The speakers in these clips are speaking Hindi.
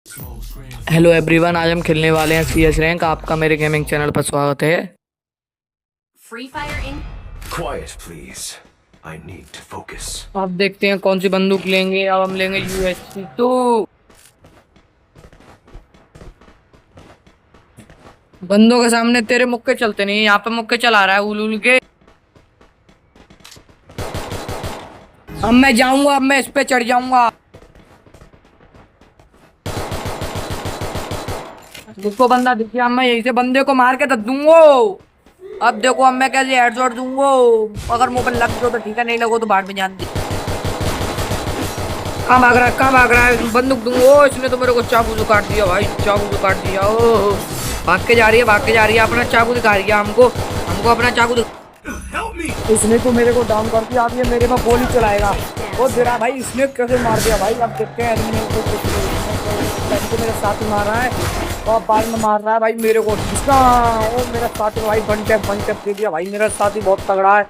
हेलो एवरीवन, आज हम खेलने वाले हैं CS रैंक। आपका मेरे गेमिंग चैनल पर स्वागत है। Free Fire Inc. Quiet, please. I need to focus. अब देखते हैं कौन सी बंदूक लेंगे। अब हम लेंगे USP 2। बंदों के सामने तेरे मुक्के चलते नहीं, यहाँ पे मुक्के चला रहा है उल उल के। अब मैं जाऊंगा, अब मैं इस पे चढ़ जाऊंगा। मुझको बंदा दिख गया, मैं यहीं से बंदे को मार के दब दूंगा। अब देखो अब मैं कैसे हेडशॉट दूंगा। अगर मुंह पर लग गया तो ठीक है, नहीं लगो तो बाहर में जान दे। कहाँ भाग रहा है, कहाँ भाग रहा है? बंदूक दूंगा। ओ इसने तो मेरे को चाकू से काट दिया भाई, चाकू से काट दिया। ओ भाग के जा रही है, भाग के जा रही है। अपना चाकू दिखा रही है हमको, हमको अपना चाकू इसने तो मेरे को डाउन कर दिया। अब ये मेरे में गोली चलाएगा। वो जरा भाई इसने कैसे मार दिया भाई। अब देखते हैं मेरे साथ ही मार रहा है और बाद में मार रहा है भाई मेरे को। वो मेरा साथी भाई वन टैप दे दिया भाई। मेरा साथी बहुत तगड़ा है,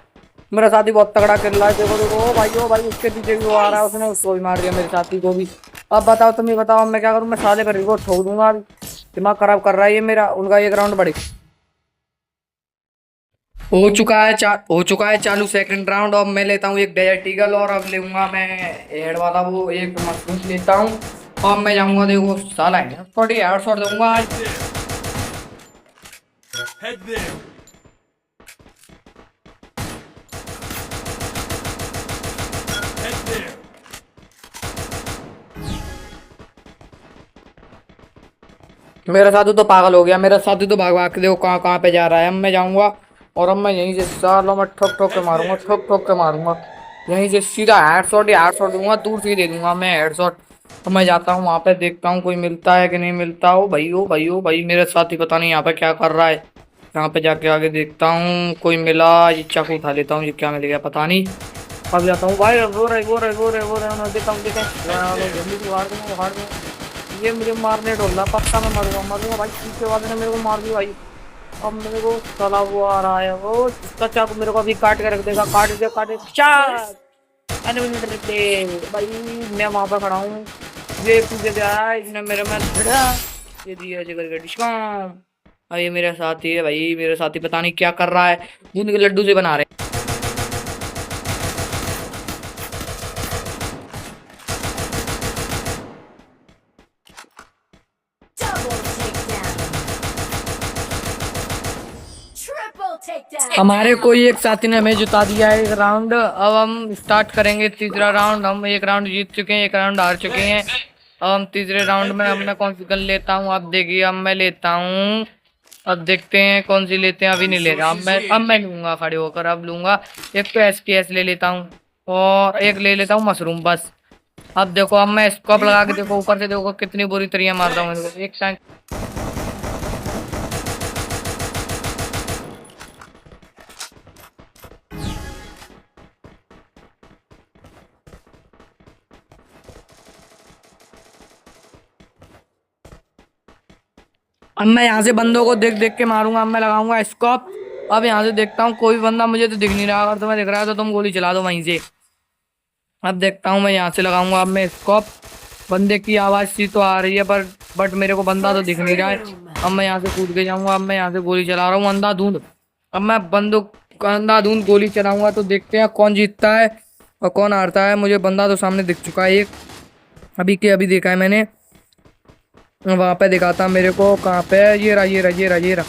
मेरा साथी बहुत तगड़ा खेल रहा है। देखो देखो ओ भाई उसके पीछे भी वो आ रहा है, उसने उसको भी मार दिया, मेरे साथी को भी। अब बताओ, तुम ही बताओ मैं क्या करूँ? मैं साले पर रिकॉर्ड ठोक दूंगा। अभी दिमाग खराब कर रहा है ये मेरा। उनका एक राउंड बढ़े हो चुका है चालू सेकंड राउंड। अब मैं लेता हूँ एक डेजर्ट ईगल और अब लूंगा मैं हेड वाला वो एक मशरूम लेता हूँ। अब मैं जाऊंगा, देखो साला है 48 दूंगा आज। Head there. Head there. मेरा साधु तो पागल हो गया, मेरा साधु तो भाग भाग के देखो कहाँ कहाँ पे जा रहा है। अब मैं जाऊंगा और अब मैं यहीं से सालों में ठोक ठोक के मारूंगा, ठोक ठोक के मारूंगा। यहीं से सीधा हेडशॉट दूंगा, दूर से ही दे दूंगा मैं हेडशॉट। तो मैं जाता हूँ वहां पे, देखता हूँ कोई मिलता है कि नहीं मिलता। हो भाई ओ भाई ओ भाई, मेरा साथी पता नहीं यहाँ पे क्या कर रहा है। यहाँ पे जाके आगे देखता हूँ कोई मिला। ये चाकू उठा लेता हूँ, ये क्या मिल गया पता नहीं। अब जाता हूँ भाई, वो रहे देखता हूँ जल्दी से मार दूंगा, मार दूंगा। ये मुझे मारने डोल रहा, पक्का मैं मरूंगा भाई। पीछे वाले ने मेरे को मार दिया भाई। अब मेरे को चला हुआ आ रहा है वो, इसका चाकू मेरे को अभी काट के रख देगा। काट दे चार भाई। मैं वहां पर खड़ा हूँ, ये पीछे से आया, इसने मेरे में भिड़ा, ये दिया जिगर के डिस्काउंट। अब ये मेरा साथी है भाई, मेरे साथी पता नहीं क्या कर रहा है, बूंद के लड्डू से बना रहे। Double takedown. Triple takedown. हमारे कोई एक साथी ने हमें जिता दिया है एक राउंड। अब हम स्टार्ट करेंगे तीसरा राउंड। हम एक राउंड जीत चुके हैं, एक राउंड हार चुके हैं। अब हम तीसरे राउंड में अब मैं कौन सी गन लेता हूँ, अब देखिए अब मैं लेता हूँ। अब देखते हैं कौन सी लेते हैं। अभी नहीं ले रहा, अब मैं लूंगा खड़े होकर। अब लूंगा एक तो SKS ले लेता हूँ और एक ले लेता हूँ मशरूम बस। अब देखो अब मैं स्कोप लगा के देखो ऊपर से, देखो कितनी बुरी तरीके मारता हूँ एक टाइम। अब मैं यहाँ से बंदों को देख देख के मारूंगा। अब मैं लगाऊंगा स्कोप। अब यहाँ से देखता हूँ कोई बंदा मुझे तो दिख नहीं रहा। अगर तुम्हें दिख रहा है तो तुम गोली चला दो वहीं से। अब देखता हूँ मैं यहाँ से लगाऊंगा अब मैं स्कोप। बंदे की आवाज सी तो आ रही है पर बट मेरे को बंदा तो दिख नहीं रहा है। अब मैं यहाँ से कूद के जाऊंगा। अब मैं यहाँ से गोली चला रहा हूँ अंधाधुंध। अब मैं बंदूक अंधाधुंध गोली चलाऊंगा तो देखते हैं कौन जीतता है और कौन हारता है। मुझे बंदा तो सामने दिख चुका है एक, अभी के अभी देखा है मैंने। वहां पे दिखाता मेरे को कहाँ पे है। ये रहा ये रहा ये रहा ये रहा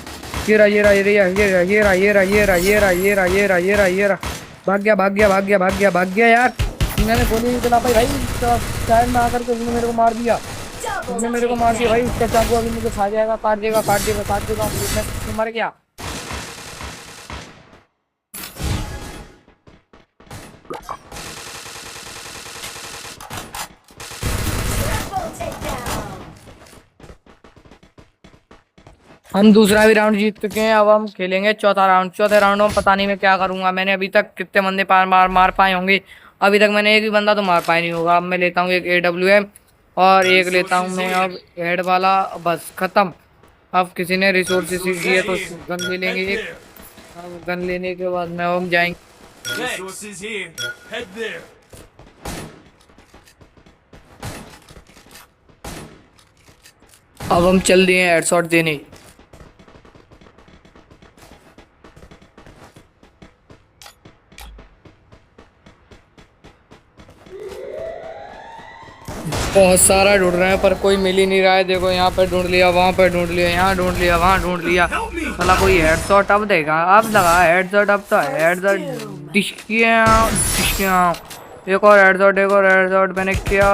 ये रहा ये रहा ये रहा ये रहा ये रहा ये रहा ये रहा ये रहा ये रहा ये रहा ये रहा ये रहा। भाग गया भाग गया भाग गया भाग गया भाग गया यार। मैंने गोली नहीं चला पाई भाई, साइड में आकर के उसने मेरे को मार दिया। उसने मेरे को मार दिया भाई। उसका चाकू अभी मुझे खा जाएगा, काट देगा काट देगा काट देगा। मैं मर गया। Triple takedown. हम दूसरा भी राउंड जीत चुके हैं। अब हम खेलेंगे चौथा राउंड। चौथे राउंड में पता नहीं मैं क्या करूंगा। मैंने अभी तक कितने बंदे मार पाए होंगे, अभी तक मैंने एक भी बंदा तो मार पाया नहीं होगा। अब मैं लेता हूँ एक AWM और एक लेता हूँ मैं अब हेड वाला। बस खत्म। अब किसी ने रिसोर्सेस दिए तो गन ले लेंगे एक। अब गन लेने के बाद में हम जाएंगे। Resources here. Head there. अब हम चल दिए हेडशॉट देने। बहुत सारा ढूंढ रहे हैं पर कोई मिल ही नहीं रहा है। देखो यहाँ पे ढूंढ लिया, वहां पे ढूंढ लिया, यहाँ ढूंढ लिया, वहां ढूंढ लिया। साला कोई हेडशॉट अब देगा, अब लगा हेडशॉट, अब तो हेडशॉट डिशकिया डिशकिया। एक और हेडशॉट, एक और हेडशॉट मैंने किया।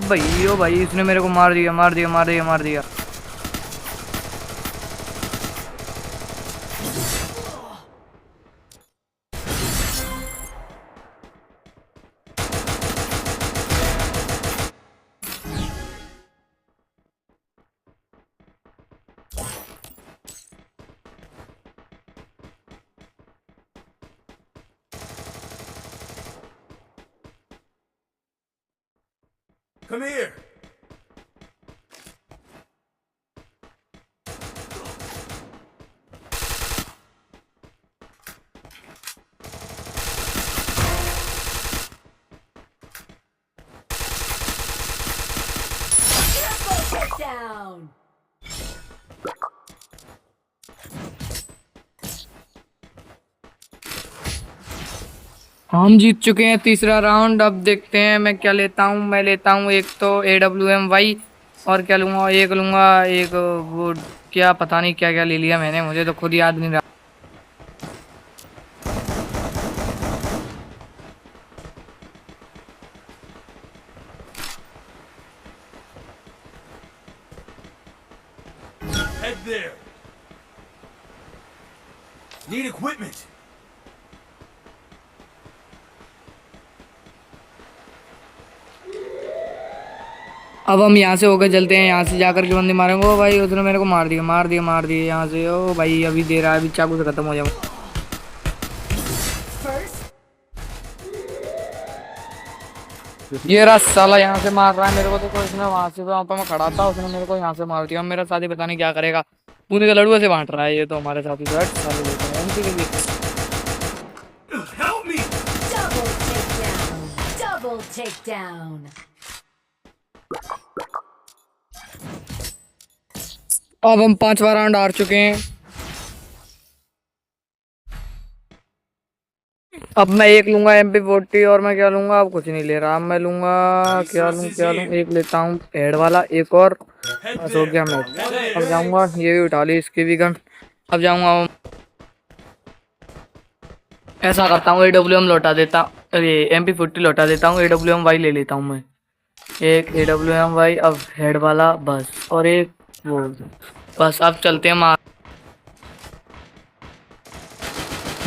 भाई ओ भाई, इसने मेरे को मार दिया, मार दिया, मार दिया, मार दिया। Come here. Triple takedown. हम जीत चुके हैं तीसरा राउंड। अब देखते हैं मैं क्या लेता हूँ। मैं लेता हूँ एक तो AWM-Y, और क्या लूँगा, एक लूँगा एक वो, क्या पता नहीं क्या क्या ले लिया मैंने, मुझे तो खुद याद नहीं रहा। Head there. Need equipment. अब हम यहाँ से होकर चलते हैं, यहाँ से जाकर के बंदे मारेंगे। ओ भाई, उसने मेरे को मार दिया, मार दिया, मार दिया यहाँ से। ओ भाई, अभी दे रहा है, अभी चाकू से खत्म हो जाऊँ। First ये रहा साला, यहाँ से मार रहा है मेरे को। तो इसने वहां से, वहां पर मैं खड़ा था, उसने मेरे को यहाँ से मार दिया। मेरा साथी पता नहीं क्या करेगा, पूरे का लड़ुआ से बांट रहा है ये तो हमारे साथी। साले देख रहे हैं इनके के लिए। Help me. double takedown. Double takedown. अब हम 5वां राउंड हार चुके हैं। अब मैं एक लूंगा MP40, और मैं क्या लूंगा, अब कुछ नहीं ले रहा। अब मैं लूंगा, क्या लूं, क्या लूं, एक लेता हूँ हेड वाला, एक और, बस हो गया मैच। अब जाऊंगा, ये भी उठा ली, इसकी भी गन। अब जाऊंगा, ऐसा करता हूँ AWM लौटा देता, अरे MP40 लौटा देता हूँ, AWM-Y ले लेता हूँ मैं। एक AWM-Y, अब हेड वाला बस, और एक वो, बस। अब चलते हैं मार।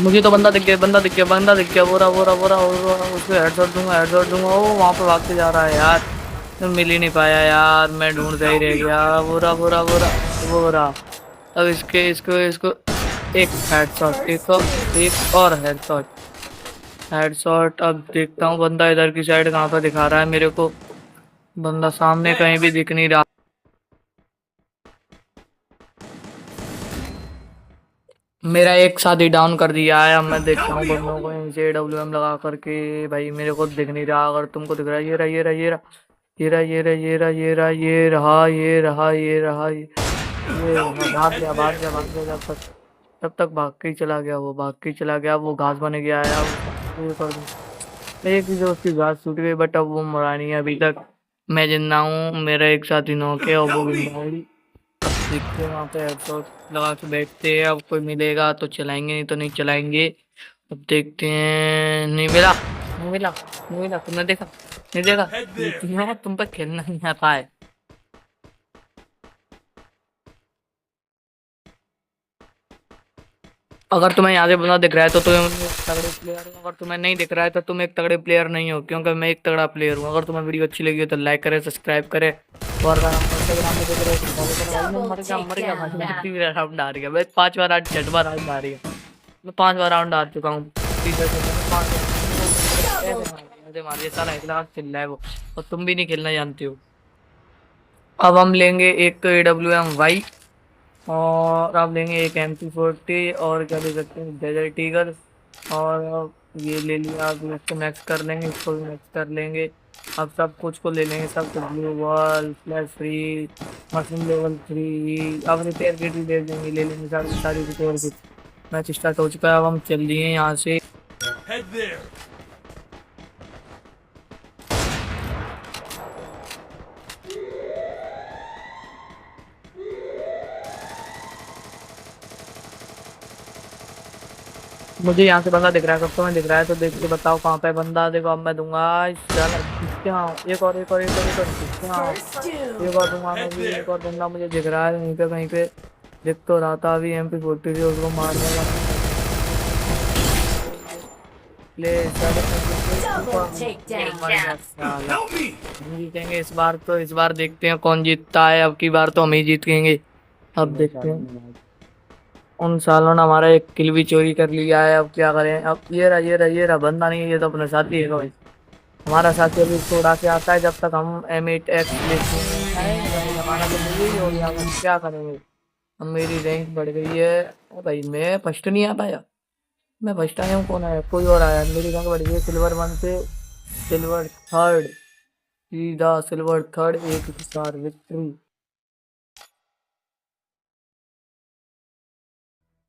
मुझे तो बंदा दिख गया, बंदा दिख गया, बंदा दिख गया। बोरा बोरा बोरा, उसको हेडशॉट दूंगा, हेडशॉट दूंगा। ओ वहाँ पे भाग के जा रहा है यार, तो मिल ही नहीं पाया यार, मैं ढूंढता ही रह गया। बोरा बोरा बोरा बोरा। अब इसके इसको इसको एक हेडशॉट, एक और हेडशॉट, हेडशॉट। अब देखता हूँ बंदा इधर की साइड कहाँ पर दिखा रहा है मेरे को। बंदा सामने कहीं भी दिख नहीं रहा। मेरा एक साथी डाउन कर दिया है। अब मैं देखता हूँ बंदों को यहीं से AWM लगा करके। भाई मेरे को दिख नहीं रहा, अगर तुमको दिख रहा है, ये रहा, ये रहा, ये रहा, ये रहा, ये रहा, ये रहा, ये रहा, ये रहा, ये रहा, ये रहा, ये रहा। भाग गया, भाग गया, भाग गया। तब तक भाग के ही चला गया, वो भाग के ही चला गया। वो घास बन गया है। अब ये कर दूं। एक ही जो उसकी घास टूट गई, बट अब वो मरा नहीं है अभी तक। मैं जिंदा हूँ, मेरा एक साथी नॉक है और वो भी मरा। देखते हैं वहाँ पे हेडशॉट लगा के बैठते हैं। अब कोई मिलेगा तो चलाएंगे, नहीं तो नहीं चलाएंगे। अब देखते हैं। नहीं मिला, नहीं मिला, नहीं मिला। तुमने देखा, नहीं देखा, तुम पर खेलना नहीं आता है। अगर तुम्हें यहाँ से बंदा दिख रहा है तो तुम एक तगड़े प्लेयर हो, अगर तुम्हें नहीं दिख रहा है तो तुम एक तगड़े प्लेयर नहीं हो, क्योंकि मैं एक तगड़ा प्लेयर हूँ। अगर तुम्हें वीडियो अच्छी लगी हो तो लाइक करे, सब्सक्राइब करे, और अगर हम इंस्टाग्राम में देख रहे हो तो फॉलो करो। मर गया भाई, मैं कितनी राउंड हार गया। मैं 5वां राउंड, 6वां राउंड हार गया। मैं 5वां राउंड हार चुका हूँ। मुझे मार दिया साला, 1 लाख चिल्ला है वो, और तुम भी नहीं खेलना जानते हो। अब हम लेंगे एक तो AWM-Y, और आप लेंगे एक MP40, और क्या ले सकते हैं, डेजर्ट ईगल। और ये ले लिया, अब इसको मैक्स कर लेंगे, इसको भी मैक्स कर लेंगे। अब सब कुछ को ले लेंगे, सब कुछ, blue wall, flash free, machine level 3, अब रिपेयर किट भी ले लेंगे, ले लेंगे सारी रिपेयर किट। मैच स्टार्ट हो चुका है, अब हम चल दिए यहाँ से। Head there. मुझे यहाँ से बंदा दिख रहा है, कब तो मैं दिख रहा है, तो देख के बताओ कहाँ पे बंदा। देखो अब मैं दूंगा एक और एक और एक और एक और First two. एक और दूंगा मैं भी। एक और बंदा मुझे दिख रहा है यहीं पे कहीं पे, दिख तो रहा था अभी। MP40 उसको मारने का play Double takedown. Help me. जीतेंगे इस बार। तो इस बार देखते हैं कौन जीतता है, अब की बार तो हम ही जीतेंगे। अब देखते हैं। उन सालों ने हमारा एक किल भी चोरी कर लिया है, अब क्या करें। अब ये रहा बंदा नहीं है, ये तो अपने साथी है भाई। हमारा साथी अभी इसको उड़ा के आता है, जब तक हम M8X लेते हैं हमारा तो यही हो गया। हम क्या करेंगे, अब मेरी रैंक बढ़ गई है। ओ भाई मैं फर्स्ट नहीं आ पाया, मैं फर्स्ट आया हूँ, कौन आया, कोई और आया। मेरी रैंक बढ़ गई है सिल्वर 1 से सिल्वर 3rd, सीधा सिल्वर 3rd, एक स्टार विक्ट्री।